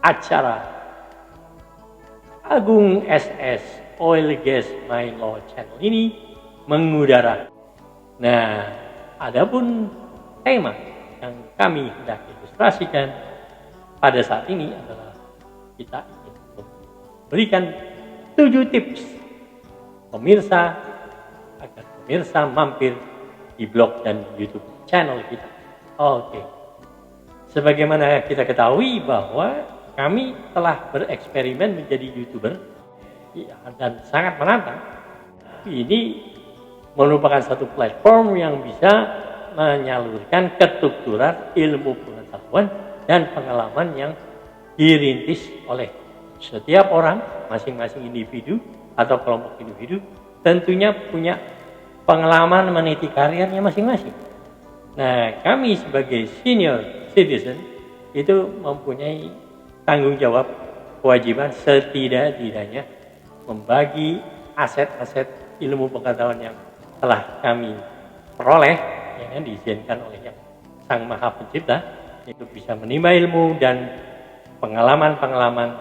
acara Agung SS Oil Gas My Law Channel ini mengudara. Nah, adapun tema yang kami hendak ilustrasikan pada saat ini adalah kita ingin memberikan 7 tips pemirsa agar pemirsa mampir di blog dan YouTube channel kita. Oke. Sebagaimana kita ketahui bahwa kami telah bereksperimen menjadi YouTuber dan sangat menantang. Ini merupakan satu platform yang bisa menyalurkan ketuturan ilmu pengetahuan dan pengalaman yang dirintis oleh setiap orang, masing-masing individu atau kelompok individu tentunya punya pengalaman meniti karirnya masing-masing. Nah, kami sebagai senior citizen itu mempunyai tanggung jawab, kewajiban setidak-tidaknya membagi aset-aset ilmu pengetahuan yang telah kami peroleh, yang diizinkan oleh Yang Sang Maha Pencipta, itu bisa menimba ilmu dan pengalaman-pengalaman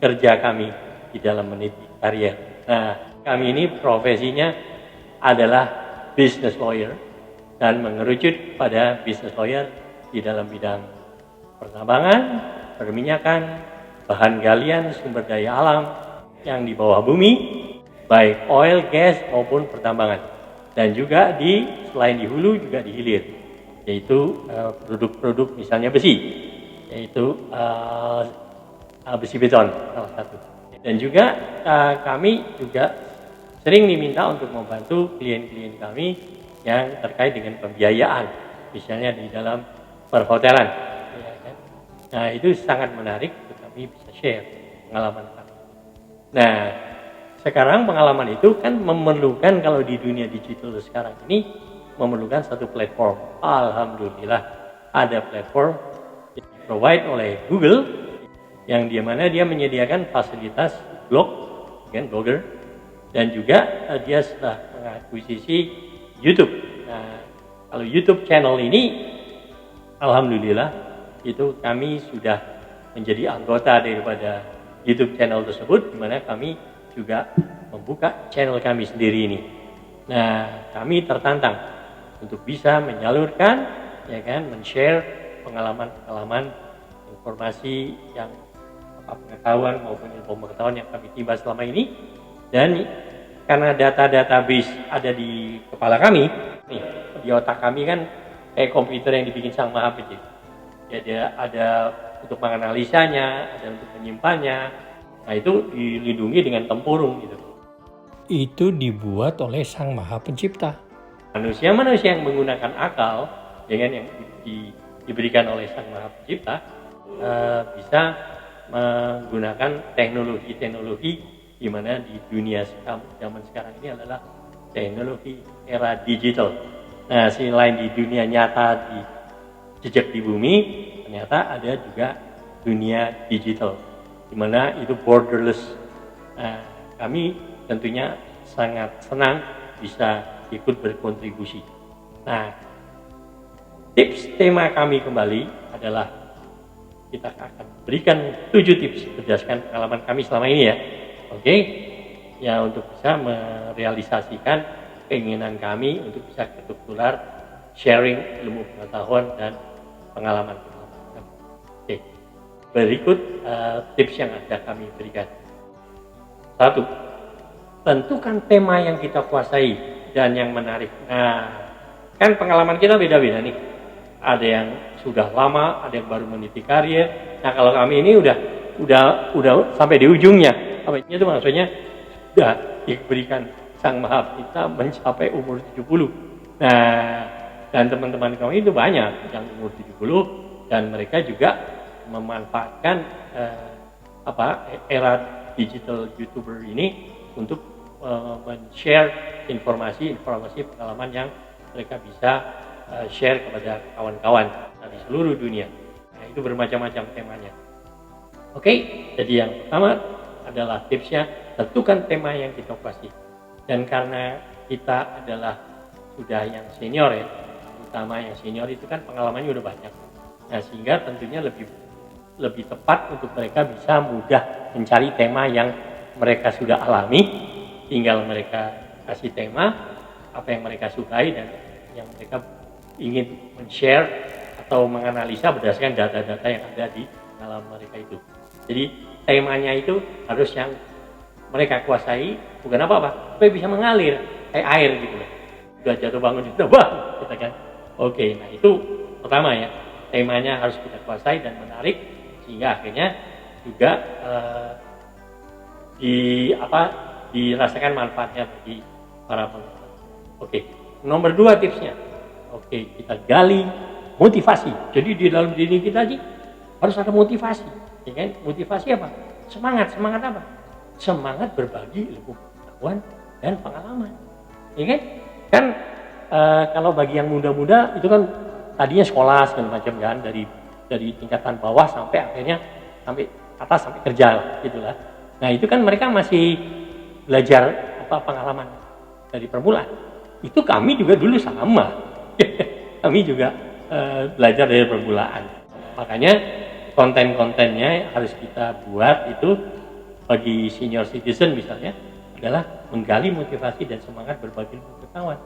kerja kami di dalam meniti karir. Nah, kami ini profesinya adalah business lawyer dan mengerucut pada business lawyer di dalam bidang pertambangan, perminyakan, bahan galian, sumber daya alam yang di bawah bumi, baik oil, gas maupun pertambangan, dan juga selain di hulu juga di hilir, yaitu produk-produk misalnya besi, yaitu besi beton salah satu. Dan juga kami juga sering diminta untuk membantu klien-klien kami yang terkait dengan pembiayaan, misalnya di dalam perhotelan. Ya kan? Nah, itu sangat menarik untuk kami bisa share pengalaman kami. Nah, sekarang pengalaman itu kan memerlukan, kalau di dunia digital sekarang ini memerlukan satu platform. Alhamdulillah ada platform yang di-provide oleh Google yang mana dia menyediakan fasilitas blog, kan, blogger, dan juga dia sudah mengakuisisi YouTube. Nah, kalau YouTube channel ini, alhamdulillah itu kami sudah menjadi anggota daripada YouTube channel tersebut, di mana kami juga membuka channel kami sendiri ini. Nah, kami tertantang untuk bisa menyalurkan, ya kan, men-share pengalaman-pengalaman, informasi yang pengetahuan maupun ilmu pengetahuan yang kami timba selama ini. Dan karena data-database ada di kepala kami, nih, di otak kami kan kayak komputer yang dibikin Sang Maha Pencipta. Ya, dia ada untuk menganalisanya, ada untuk menyimpannya. Nah, itu dilindungi dengan tempurung gitu. Itu dibuat oleh Sang Maha Pencipta. Manusia-manusia yang menggunakan akal, dengan yang diberikan oleh Sang Maha Pencipta, bisa menggunakan teknologi-teknologi di mana di dunia zaman sekarang ini adalah teknologi era digital. Nah, selain di dunia nyata, di jejak di bumi, ternyata ada juga dunia digital, di mana itu borderless. Nah, kami tentunya sangat senang bisa ikut berkontribusi. Nah, tips tema kami kembali adalah kita akan berikan 7 tips berdasarkan pengalaman kami selama ini ya. Oke? Ya, untuk bisa merealisasikan keinginan kami untuk bisa ketutular sharing ilmu pengetahuan dan pengalaman kami. Oke. Berikut tips yang ada kami berikan. 1. Tentukan tema yang kita kuasai dan yang menarik. Nah, kan pengalaman kita beda-beda nih. Ada yang sudah lama, ada yang baru meniti karir. Nah, kalau kami ini udah sampai di ujungnya. Apa itu maksudnya? Sudah diberikan Sang Maha Pencipta mencapai umur 70. Nah, dan teman-teman kami itu banyak yang umur 70 dan mereka juga memanfaatkan era digital YouTuber ini untuk men-share informasi pengalaman yang mereka bisa share kepada kawan-kawan dari seluruh dunia. Nah, itu bermacam-macam temanya. Oke, jadi yang pertama adalah tipsnya, tentukan tema yang kita kuasai. Dan karena kita adalah sudah yang senior ya, terutama yang senior itu kan pengalamannya udah banyak. Nah, sehingga tentunya lebih lebih tepat untuk mereka bisa mudah mencari tema yang mereka sudah alami. Tinggal mereka kasih tema apa yang mereka sukai dan yang mereka ingin men-share atau menganalisa berdasarkan data-data yang ada di dalam mereka itu. Jadi temanya itu harus yang mereka kuasai, bukan apa-apa, supaya bisa mengalir kayak air gitu loh. Udah jatuh bangun juga bangun, gitu kan. Oke, nah itu pertama ya, temanya harus kita kuasai dan menarik sehingga akhirnya juga dirasakan manfaatnya bagi para penonton. Oke, nomor 2 tipsnya. Oke, kita gali motivasi. Jadi di dalam diri kita harus ada motivasi, ya kan? Motivasi apa? Semangat apa? Semangat berbagi ilmu pengetahuan dan pengalaman, ya kan? Kan kalau bagi yang muda-muda itu kan tadinya sekolah segala macam kan, dari tingkatan bawah sampai akhirnya sampai atas sampai kerja lah, gitulah. Nah itu kan mereka masih belajar pengalaman dari permulaan. Itu kami juga dulu sama, kami juga belajar dari permulaan. Makanya konten-kontennya harus kita buat itu bagi senior citizen misalnya adalah menggali motivasi dan semangat berbagi pengetahuan.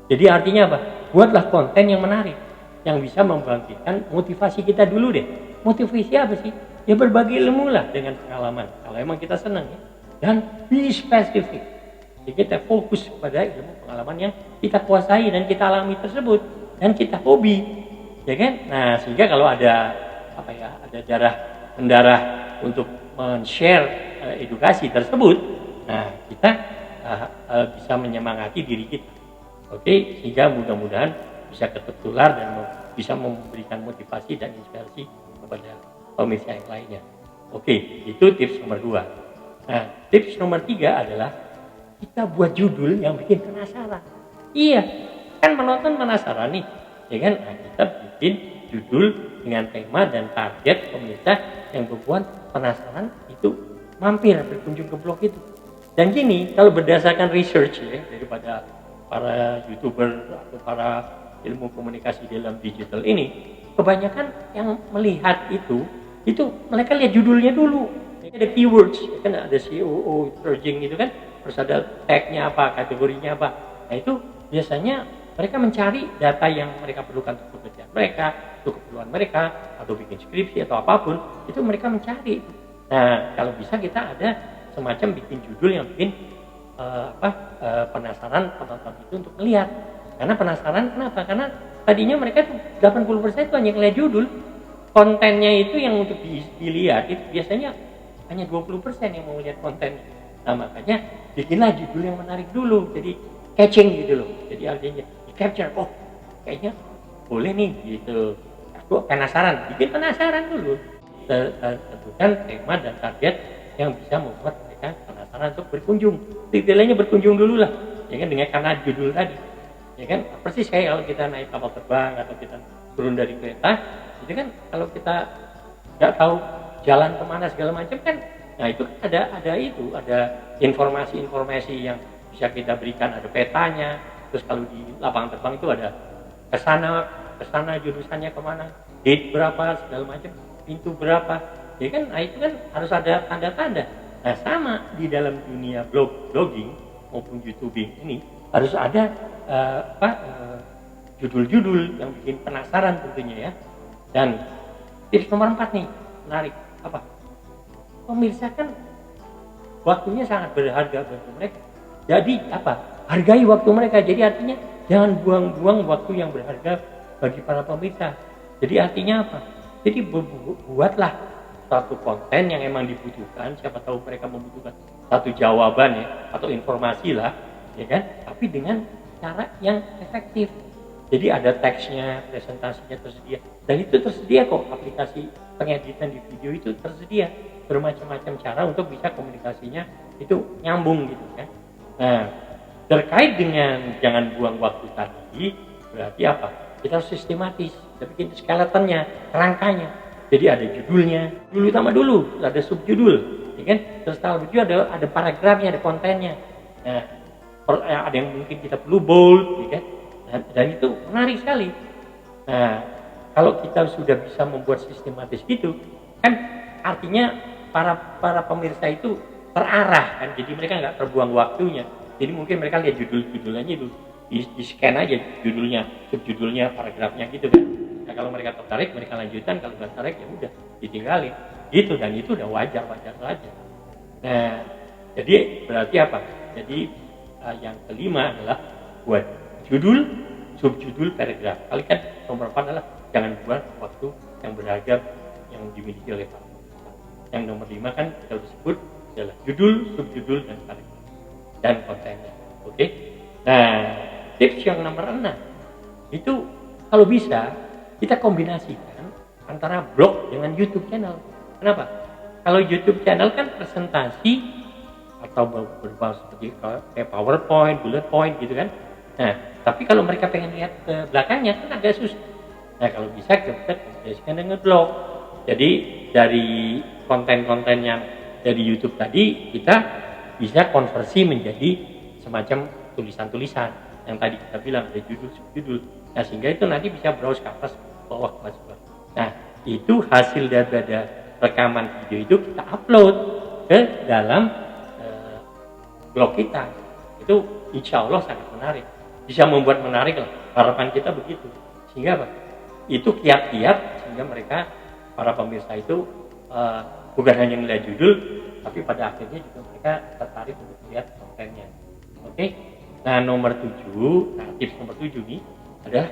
Jadi artinya apa? Buatlah konten yang menarik, yang bisa membangkitkan motivasi kita dulu deh. Motivasi apa sih? Ya berbagi ilmu lah dengan pengalaman. Kalau emang kita senang ya. Dan be spesifik. Jadi kita fokus pada ilmu pengalaman yang kita kuasai dan kita alami tersebut dan kita hobi, ya kan? Nah sehingga kalau ada ada darah untuk men-share edukasi tersebut, nah kita bisa menyemangati diri kita. Oke, sehingga mudah-mudahan bisa ketular dan bisa memberikan motivasi dan inspirasi kepada pemirsa yang lainnya. Oke, itu tips nomor 2. Nah, tips nomor 3 adalah kita buat judul yang bikin penasaran. Iya, kan penonton penasaran nih, ya kan? Nah, kita bikin judul dengan tema dan target pemirsa yang membuat penasaran itu mampir berkunjung ke blog itu. Dan gini, kalau berdasarkan research ya daripada para YouTuber atau para ilmu komunikasi dalam digital ini, kebanyakan yang melihat itu mereka lihat judulnya dulu. Ada keywords, kan ada COO searching gitu kan, terus ada tag-nya apa, kategorinya apa. Nah itu biasanya mereka mencari data yang mereka perlukan untuk pekerjaan mereka, untuk keperluan mereka, atau bikin skripsi atau apapun, itu mereka mencari. Nah kalau bisa kita ada semacam bikin judul yang bikin penasaran penonton itu untuk melihat. Karena penasaran kenapa? Karena tadinya mereka tuh 80% itu hanya ngeliat judul, kontennya itu yang untuk dilihat itu biasanya hanya 20% yang mau lihat konten. Nah makanya bikinlah judul yang menarik dulu, jadi catching gitu loh. Jadi artinya di capture, oh kayaknya boleh nih gitu. Aku penasaran, bikin penasaran dulu. Tentukan tema dan target yang bisa membuat mereka penasaran untuk berkunjung. Detailnya berkunjung dulu lah, ya kan, dengan karena judul tadi, ya kan. Persis kayak kalau kita naik kapal terbang atau kita turun dari kereta, itu kan kalau kita nggak tahu jalan kemana segala macam kan, nah itu ada informasi-informasi yang bisa kita berikan, ada petanya. Terus kalau di lapangan terbang itu ada kesana jurusannya kemana, gate berapa segala macam, pintu berapa, ya kan. Nah itu kan harus ada tanda-tanda. Nah sama di dalam dunia blogging maupun YouTubing ini harus ada judul-judul yang bikin penasaran tentunya ya. Dan tips nomor 4 nih, menarik apa? Pemirsa kan waktunya sangat berharga bagi mereka. Jadi hargai waktu mereka. Jadi artinya jangan buang-buang waktu yang berharga bagi para pemirsa. Jadi artinya apa? Jadi buatlah satu konten yang emang dibutuhkan. Siapa tahu mereka membutuhkan satu jawaban ya, atau informasi lah, ya kan? Tapi dengan cara yang efektif. Jadi ada teksnya, presentasinya tersedia. Dan itu tersedia kok, aplikasi pengeditan di video itu tersedia. Bermacam-macam cara untuk bisa komunikasinya itu nyambung gitu kan. Nah, terkait dengan jangan buang waktu tadi, berarti apa? Kita harus sistematis, kita bikin skeletonnya, kerangkanya. Jadi ada judulnya, judul utama dulu, ada subjudul, ya kan? Terus setelah judul ada paragrafnya, ada kontennya. Nah, ada yang mungkin kita perlu bold, ya kan? Dan itu menarik sekali. Nah, kalau kita sudah bisa membuat sistematis gitu, Kan artinya para pemirsa itu terarah kan, jadi mereka nggak terbuang waktunya. Jadi mungkin mereka lihat judulnya itu, di scan aja judulnya, subjudulnya, paragrafnya gitu kan. Nah kalau mereka tertarik mereka lanjutkan, kalau nggak tertarik ya udah ditinggalin gitu, dan itu udah wajar saja. Nah jadi berarti apa? Jadi yang kelima adalah buat judul, subjudul, paragraf. Kali kan nomor 4 adalah jangan buat waktu yang berharga yang dimiliki oleh para pemirsa. Yang nomor 5 kan kita sudah sebut adalah judul, subjudul, dan paragraf dan kontennya. Oke. Nah, tips yang nomor 6 itu kalau bisa kita kombinasikan antara blog dengan YouTube channel. Kenapa? Kalau YouTube channel kan presentasi atau berupa seperti kayak PowerPoint, bullet point gitu kan. Nah, tapi kalau mereka pengen lihat ke belakangnya kan agak susah. Nah, kalau bisa kita kombinasikan dengan blog. Jadi dari konten-konten yang dari YouTube tadi kita bisa konversi menjadi semacam tulisan-tulisan yang tadi kita bilang ada judul, subjudul. Nah, sehingga itu nanti bisa browse ke atas, bawah, ke atas, bawah. Nah, itu hasil daripada rekaman video itu kita upload ke dalam blog kita. Itu insya Allah sangat menarik, bisa membuat menarik lah, harapan kita begitu. Sehingga apa? Itu kiat-kiat sehingga mereka, para pemirsa itu bukan hanya melihat judul, tapi pada akhirnya juga mereka tertarik untuk melihat kontennya. Oke. Nah, nomor 7, tips nomor 7 nih adalah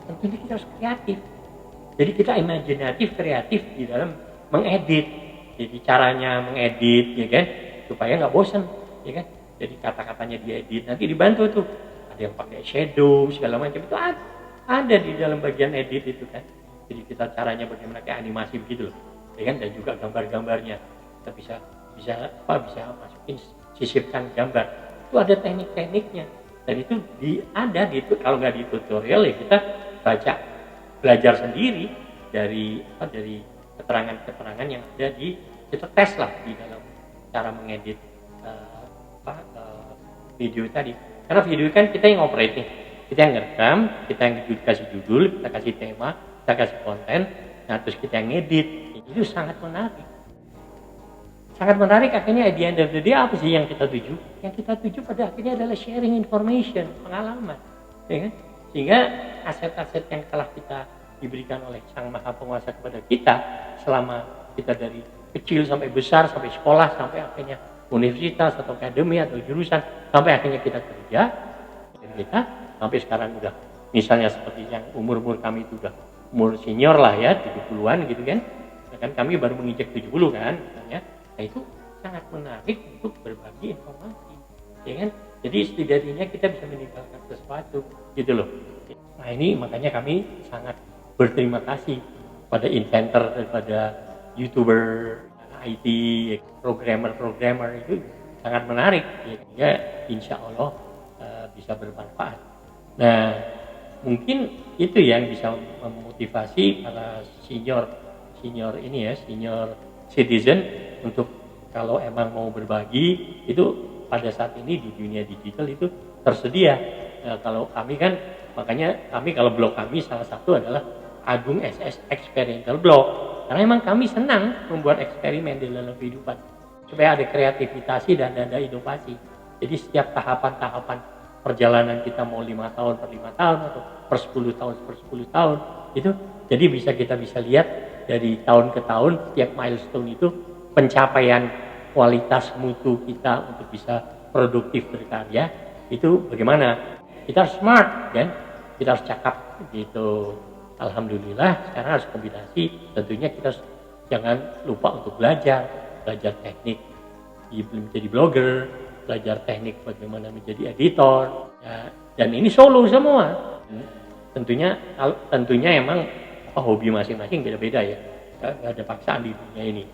tentunya kita harus kreatif. Jadi kita imajinatif, kreatif di dalam mengedit. Jadi caranya mengedit, ya kan, supaya nggak bosan, ya kan. Jadi kata-katanya diedit, nanti dibantu tuh. Ada yang pakai shadow segala macam, itu ada di dalam bagian edit itu kan. Jadi kita caranya bagaimana kayak animasi begitu loh, ya kan, dan juga gambar-gambarnya kita bisa masukin, sisipkan gambar. Itu ada teknik-tekniknya, dan itu ada di itu. Kalau nggak di tutorial ya kita belajar sendiri dari keterangan-keterangan yang ada kita tes lah di dalam cara mengedit video tadi. Karena video kan kita yang operate nih, kita yang ngerekam, kita yang kasih judul, kita kasih tema, kita kasih konten, nah terus kita yang ngedit. Itu sangat menarik. Sangat menarik, akhirnya at the end of the day apa sih yang kita tuju? Yang kita tuju pada akhirnya adalah sharing information, pengalaman, ya kan? Sehingga aset-aset yang telah kita diberikan oleh Sang Maha Penguasa kepada kita selama kita dari kecil sampai besar, sampai sekolah, sampai akhirnya universitas atau akademi atau jurusan, sampai akhirnya kita kerja, dan kita sampai sekarang udah, misalnya seperti yang umur kami itu udah umur senior lah ya, 70-an gitu kan. Kan kami baru menginjak 70 kan misalnya. Nah, itu sangat menarik untuk berbagi informasi, ya kan? Jadi setidaknya kita bisa meninggalkan sesuatu, gitu loh. Nah, ini makanya kami sangat berterima kasih pada inventor daripada YouTuber, IT, programmer itu sangat menarik, ya, insya Allah bisa bermanfaat. Nah, mungkin itu yang bisa memotivasi para senior ini ya, senior citizen untuk kalau emang mau berbagi itu pada saat ini di dunia digital itu tersedia. Kalau kami kan, makanya kami kalau blog kami salah satu adalah Agung SS Experiential Blog, karena emang kami senang membuat eksperimen di dalam kehidupan supaya ada kreativitas dan ada inovasi. Jadi setiap tahapan-tahapan perjalanan kita mau 5 tahun per 5 tahun atau per 10 tahun per 10 tahun itu, jadi kita bisa lihat dari tahun ke tahun setiap milestone itu pencapaian kualitas mutu kita untuk bisa produktif berkarya itu bagaimana. Kita harus smart kan, kita harus cakap gitu. Alhamdulillah sekarang harus kombinasi, tentunya kita jangan lupa untuk belajar teknik menjadi blogger, belajar teknik bagaimana menjadi editor ya, dan ini solo semua. Tentunya emang hobi masing-masing beda-beda ya, nggak ada paksaan di dunia ini,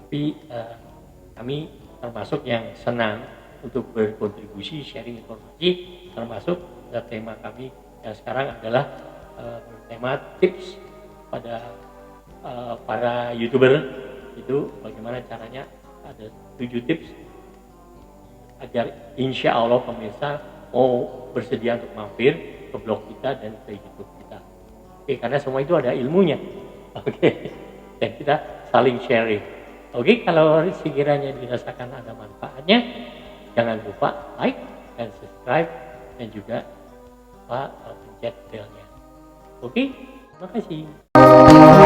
tapi kami termasuk yang senang untuk berkontribusi sharing informasi, termasuk tema kami yang sekarang adalah tema tips pada para YouTuber itu bagaimana caranya, ada 7 tips agar insya Allah pemirsa mau bersedia untuk mampir ke blog kita dan ke YouTube kita. Oke, karena semua itu ada ilmunya. Oke, dan kita saling sharing. Oke, kalau sekiranya dirasakan ada manfaatnya, jangan lupa like dan subscribe dan juga pencet belnya. Oke, terima kasih.